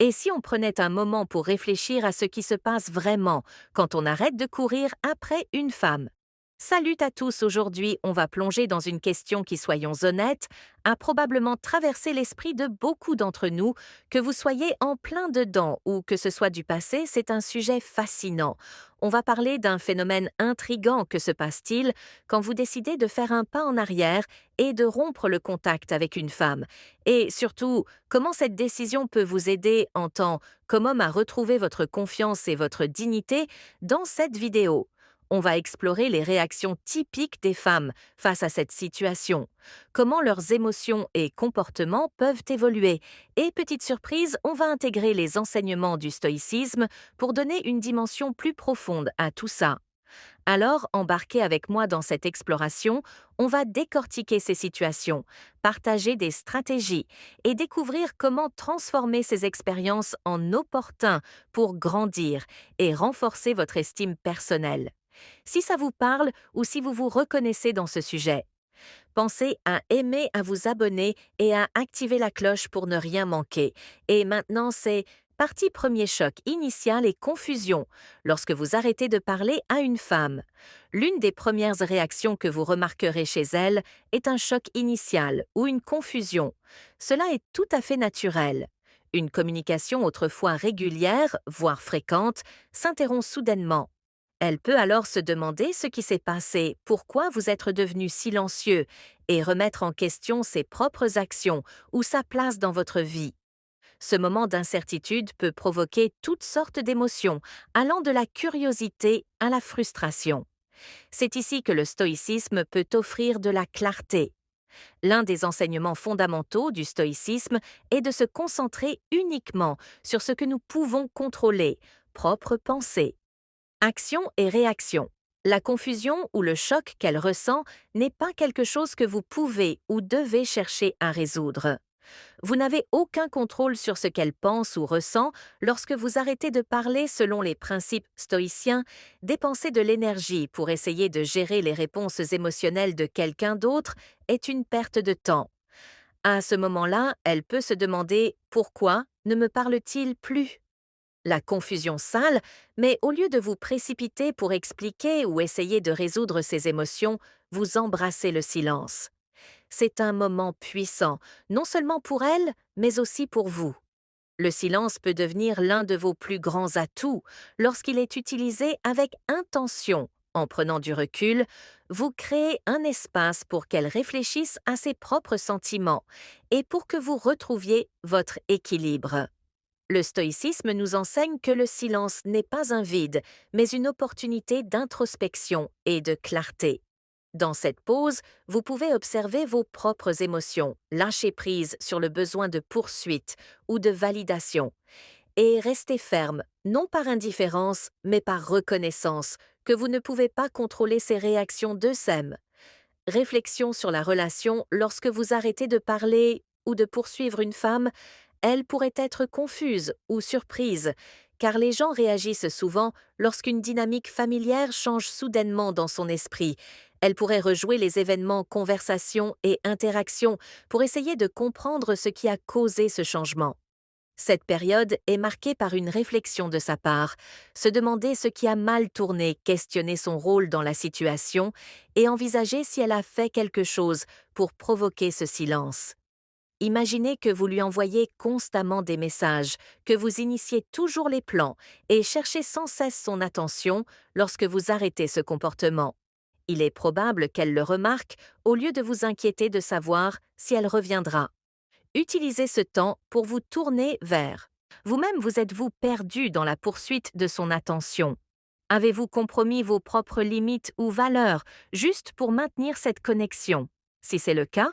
Et si on prenait un moment pour réfléchir à ce qui se passe vraiment quand on arrête de courir après une femme? Salut à tous, aujourd'hui on va plonger dans une question qui, soyons honnêtes, a probablement traversé l'esprit de beaucoup d'entre nous, que vous soyez en plein dedans ou que ce soit du passé, c'est un sujet fascinant. On va parler d'un phénomène intrigant. Que se passe-t-il quand vous décidez de faire un pas en arrière et de rompre le contact avec une femme? Et surtout, comment cette décision peut vous aider en tant qu'homme à retrouver votre confiance et votre dignité dans cette vidéo? On va explorer les réactions typiques des femmes face à cette situation, comment leurs émotions et comportements peuvent évoluer, et petite surprise, on va intégrer les enseignements du stoïcisme pour donner une dimension plus profonde à tout ça. Alors, embarquez avec moi dans cette exploration, on va décortiquer ces situations, partager des stratégies et découvrir comment transformer ces expériences en opportuns pour grandir et renforcer votre estime personnelle. Si ça vous parle ou si vous vous reconnaissez dans ce sujet, pensez à aimer, à vous abonner et à activer la cloche pour ne rien manquer. Et maintenant, c'est partie. Premier choc initial et confusion lorsque vous arrêtez de parler à une femme. L'une des premières réactions que vous remarquerez chez elle est un choc initial ou une confusion. Cela est tout à fait naturel. Une communication autrefois régulière, voire fréquente, s'interrompt soudainement. Elle peut alors se demander ce qui s'est passé, pourquoi vous êtes devenu silencieux, et remettre en question ses propres actions ou sa place dans votre vie. Ce moment d'incertitude peut provoquer toutes sortes d'émotions, allant de la curiosité à la frustration. C'est ici que le stoïcisme peut offrir de la clarté. L'un des enseignements fondamentaux du stoïcisme est de se concentrer uniquement sur ce que nous pouvons contrôler, propres pensées. Action et réaction. La confusion ou le choc qu'elle ressent n'est pas quelque chose que vous pouvez ou devez chercher à résoudre. Vous n'avez aucun contrôle sur ce qu'elle pense ou ressent lorsque vous arrêtez de parler selon les principes stoïciens. Dépenser de l'énergie pour essayer de gérer les réponses émotionnelles de quelqu'un d'autre est une perte de temps. À ce moment-là, elle peut se demander: pourquoi ne me parle-t-il plus? La confusion sale, mais au lieu de vous précipiter pour expliquer ou essayer de résoudre ces émotions, vous embrassez le silence. C'est un moment puissant, non seulement pour elle, mais aussi pour vous. Le silence peut devenir l'un de vos plus grands atouts lorsqu'il est utilisé avec intention. En prenant du recul, vous créez un espace pour qu'elle réfléchisse à ses propres sentiments et pour que vous retrouviez votre équilibre. Le stoïcisme nous enseigne que le silence n'est pas un vide, mais une opportunité d'introspection et de clarté. Dans cette pause, vous pouvez observer vos propres émotions, lâcher prise sur le besoin de poursuite ou de validation, et rester ferme, non par indifférence, mais par reconnaissance, que vous ne pouvez pas contrôler ces réactions d'eux-mêmes. Réflexion sur la relation: lorsque vous arrêtez de parler ou de poursuivre une femme, elle pourrait être confuse ou surprise, car les gens réagissent souvent lorsqu'une dynamique familière change soudainement dans son esprit. Elle pourrait rejouer les événements, conversations et interactions pour essayer de comprendre ce qui a causé ce changement. Cette période est marquée par une réflexion de sa part, se demander ce qui a mal tourné, questionner son rôle dans la situation et envisager si elle a fait quelque chose pour provoquer ce silence. Imaginez que vous lui envoyez constamment des messages, que vous initiez toujours les plans et cherchez sans cesse son attention lorsque vous arrêtez ce comportement. Il est probable qu'elle le remarque au lieu de vous inquiéter de savoir si elle reviendra. Utilisez ce temps pour vous tourner vers. Vous-même, vous êtes-vous perdu dans la poursuite de son attention? Avez-vous compromis vos propres limites ou valeurs juste pour maintenir cette connexion? Si c'est le cas,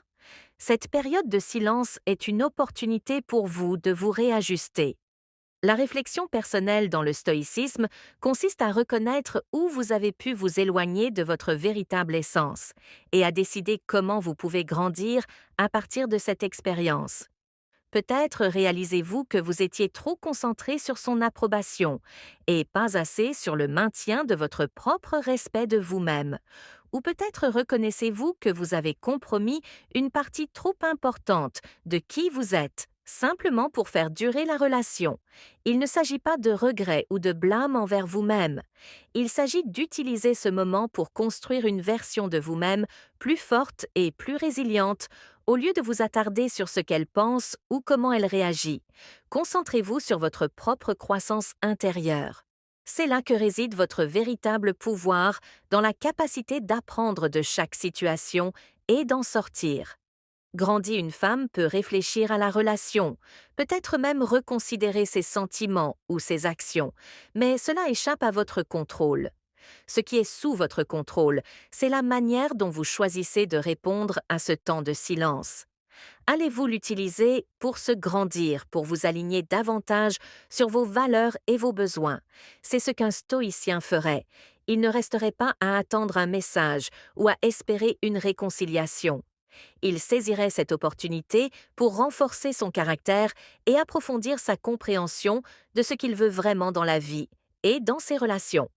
cette période de silence est une opportunité pour vous de vous réajuster. La réflexion personnelle dans le stoïcisme consiste à reconnaître où vous avez pu vous éloigner de votre véritable essence et à décider comment vous pouvez grandir à partir de cette expérience. Peut-être réalisez-vous que vous étiez trop concentré sur son approbation et pas assez sur le maintien de votre propre respect de vous-même. Ou peut-être reconnaissez-vous que vous avez compromis une partie trop importante de qui vous êtes simplement pour faire durer la relation. Il ne s'agit pas de regret ou de blâme envers vous-même. Il s'agit d'utiliser ce moment pour construire une version de vous-même plus forte et plus résiliente, au lieu de vous attarder sur ce qu'elle pense ou comment elle réagit. Concentrez-vous sur votre propre croissance intérieure. C'est là que réside votre véritable pouvoir, dans la capacité d'apprendre de chaque situation et d'en sortir. Grandie une femme peut réfléchir à la relation, peut-être même reconsidérer ses sentiments ou ses actions, mais cela échappe à votre contrôle. Ce qui est sous votre contrôle, c'est la manière dont vous choisissez de répondre à ce temps de silence. Allez-vous l'utiliser pour se grandir, pour vous aligner davantage sur vos valeurs et vos besoins? C'est ce qu'un stoïcien ferait. Il ne resterait pas à attendre un message ou à espérer une réconciliation. Il saisirait cette opportunité pour renforcer son caractère et approfondir sa compréhension de ce qu'il veut vraiment dans la vie et dans ses relations.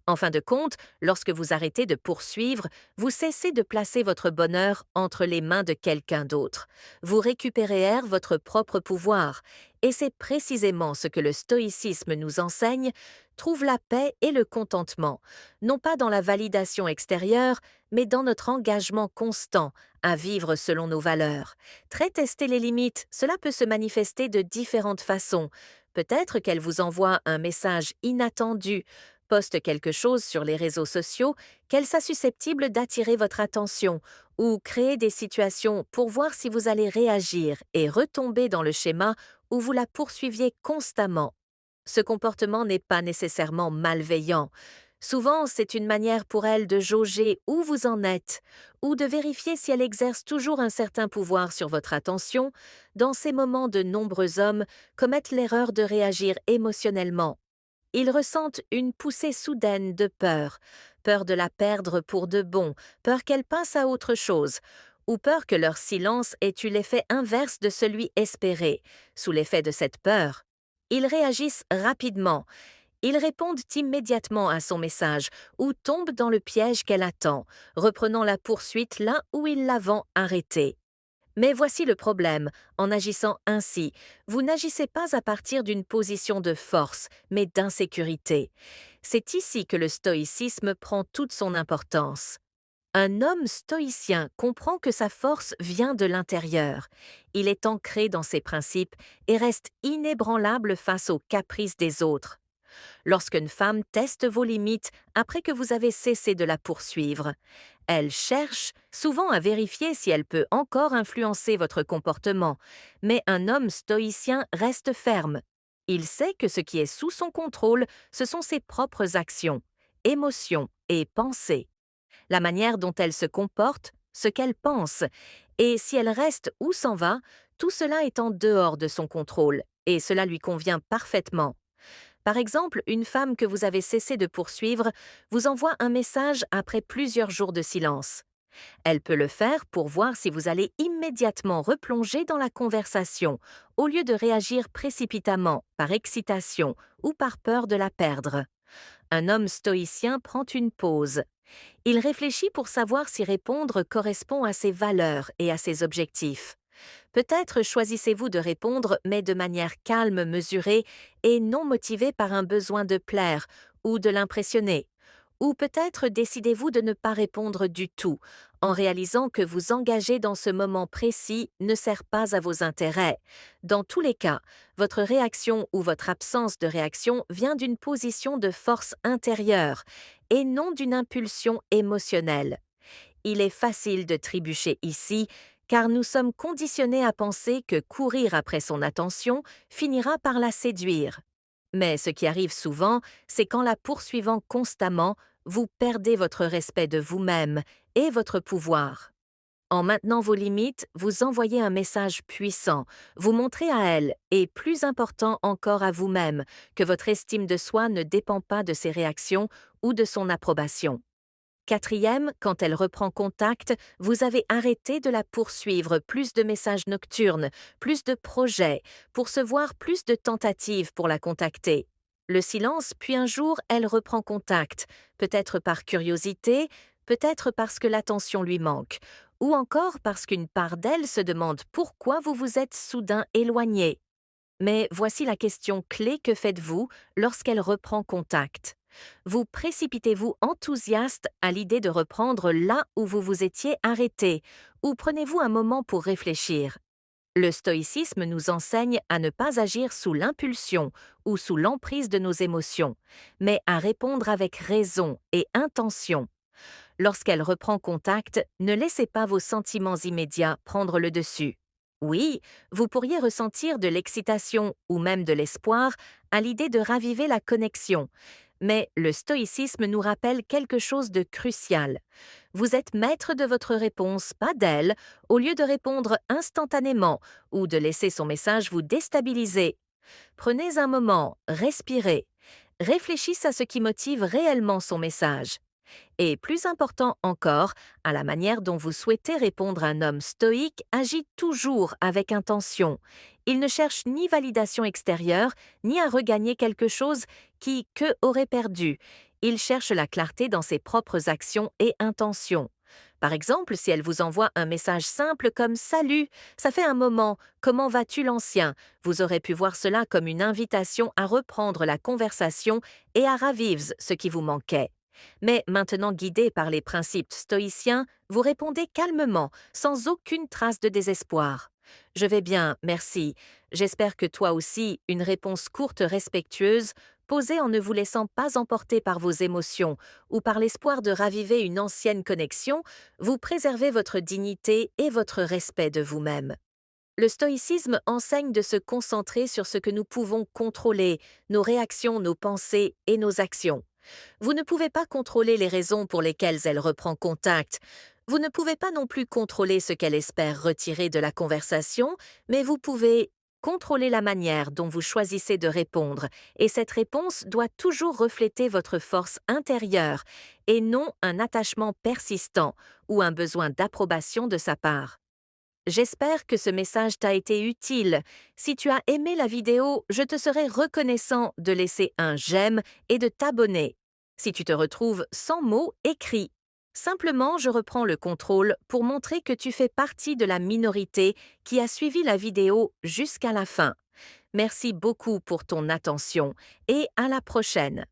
En fin de compte, lorsque vous arrêtez de poursuivre, vous cessez de placer votre bonheur entre les mains de quelqu'un d'autre. Vous récupérez votre propre pouvoir. Et c'est précisément ce que le stoïcisme nous enseigne: trouve la paix et le contentement, non pas dans la validation extérieure, mais dans notre engagement constant à vivre selon nos valeurs. Très tester les limites, cela peut se manifester de différentes façons. Peut-être qu'elle vous envoie un message inattendu, poste quelque chose sur les réseaux sociaux, qu'elle soit susceptible d'attirer votre attention, ou créer des situations pour voir si vous allez réagir et retomber dans le schéma où vous la poursuiviez constamment. Ce comportement n'est pas nécessairement malveillant. Souvent, c'est une manière pour elle de jauger où vous en êtes, ou de vérifier si elle exerce toujours un certain pouvoir sur votre attention. Dans ces moments, de nombreux hommes commettent l'erreur de réagir émotionnellement. Ils ressentent une poussée soudaine de peur, peur de la perdre pour de bon, peur qu'elle passe à autre chose, ou peur que leur silence ait eu l'effet inverse de celui espéré. Sous l'effet de cette peur, ils réagissent rapidement, ils répondent immédiatement à son message ou tombent dans le piège qu'elle attend, reprenant la poursuite là où ils l'avaient arrêtée. Mais voici le problème: en agissant ainsi, vous n'agissez pas à partir d'une position de force, mais d'insécurité. C'est ici que le stoïcisme prend toute son importance. Un homme stoïcien comprend que sa force vient de l'intérieur. Il est ancré dans ses principes et reste inébranlable face aux caprices des autres. Lorsqu'une femme teste vos limites après que vous avez cessé de la poursuivre, elle cherche souvent à vérifier si elle peut encore influencer votre comportement, mais un homme stoïcien reste ferme. Il sait que ce qui est sous son contrôle, ce sont ses propres actions, émotions et pensées, la manière dont elle se comporte, ce qu'elle pense, et si elle reste ou s'en va, tout cela est en dehors de son contrôle, et cela lui convient parfaitement. Par exemple, une femme que vous avez cessé de poursuivre vous envoie un message après plusieurs jours de silence. Elle peut le faire pour voir si vous allez immédiatement replonger dans la conversation, au lieu de réagir précipitamment, par excitation ou par peur de la perdre. Un homme stoïcien prend une pause. Il réfléchit pour savoir si répondre correspond à ses valeurs et à ses objectifs. Peut-être choisissez-vous de répondre, mais de manière calme, mesurée et non motivée par un besoin de plaire ou de l'impressionner. Ou peut-être décidez-vous de ne pas répondre du tout, en réalisant que vous engager dans ce moment précis ne sert pas à vos intérêts. Dans tous les cas, votre réaction ou votre absence de réaction vient d'une position de force intérieure et non d'une impulsion émotionnelle. Il est facile de trébucher ici, car nous sommes conditionnés à penser que courir après son attention finira par la séduire. Mais ce qui arrive souvent, c'est qu'en la poursuivant constamment, vous perdez votre respect de vous-même et votre pouvoir. En maintenant vos limites, vous envoyez un message puissant, vous montrez à elle, et plus important encore à vous-même, que votre estime de soi ne dépend pas de ses réactions ou de son approbation. Quatrième, quand elle reprend contact, vous avez arrêté de la poursuivre, plus de messages nocturnes, plus de projets, pour se voir plus de tentatives pour la contacter. Le silence, puis un jour, elle reprend contact, peut-être par curiosité, peut-être parce que l'attention lui manque, ou encore parce qu'une part d'elle se demande pourquoi vous vous êtes soudain éloigné. Mais voici la question clé: que faites-vous lorsqu'elle reprend contact? Vous précipitez-vous enthousiaste à l'idée de reprendre là où vous vous étiez arrêté, ou prenez-vous un moment pour réfléchir? Le stoïcisme nous enseigne à ne pas agir sous l'impulsion ou sous l'emprise de nos émotions, mais à répondre avec raison et intention. Lorsqu'elle reprend contact, ne laissez pas vos sentiments immédiats prendre le dessus. Oui, vous pourriez ressentir de l'excitation ou même de l'espoir à l'idée de raviver la connexion, mais le stoïcisme nous rappelle quelque chose de crucial. Vous êtes maître de votre réponse, pas d'elle, au lieu de répondre instantanément ou de laisser son message vous déstabiliser. Prenez un moment, respirez. Réfléchissez à ce qui motive réellement son message. Et plus important encore, à la manière dont vous souhaitez répondre. Un homme stoïque agit toujours avec intention. Il ne cherche ni validation extérieure, ni à regagner quelque chose que aurait perdu. Il cherche la clarté dans ses propres actions et intentions. Par exemple, si elle vous envoie un message simple comme «Salut, ça fait un moment, comment vas-tu l'ancien?» Vous aurez pu voir cela comme une invitation à reprendre la conversation et à raviver ce qui vous manquait. Mais maintenant guidé par les principes stoïciens, vous répondez calmement, sans aucune trace de désespoir. Je vais bien, merci. J'espère que toi aussi, une réponse courte respectueuse, posée en ne vous laissant pas emporter par vos émotions ou par l'espoir de raviver une ancienne connexion, vous préservez votre dignité et votre respect de vous-même. Le stoïcisme enseigne de se concentrer sur ce que nous pouvons contrôler, nos réactions, nos pensées et nos actions. Vous ne pouvez pas contrôler les raisons pour lesquelles elle reprend contact. Vous ne pouvez pas non plus contrôler ce qu'elle espère retirer de la conversation, mais vous pouvez contrôler la manière dont vous choisissez de répondre, et cette réponse doit toujours refléter votre force intérieure et non un attachement persistant ou un besoin d'approbation de sa part. J'espère que ce message t'a été utile. Si tu as aimé la vidéo, je te serai reconnaissant de laisser un j'aime et de t'abonner. Si tu te retrouves sans mots, écris. Simplement, je reprends le contrôle pour montrer que tu fais partie de la minorité qui a suivi la vidéo jusqu'à la fin. Merci beaucoup pour ton attention et à la prochaine.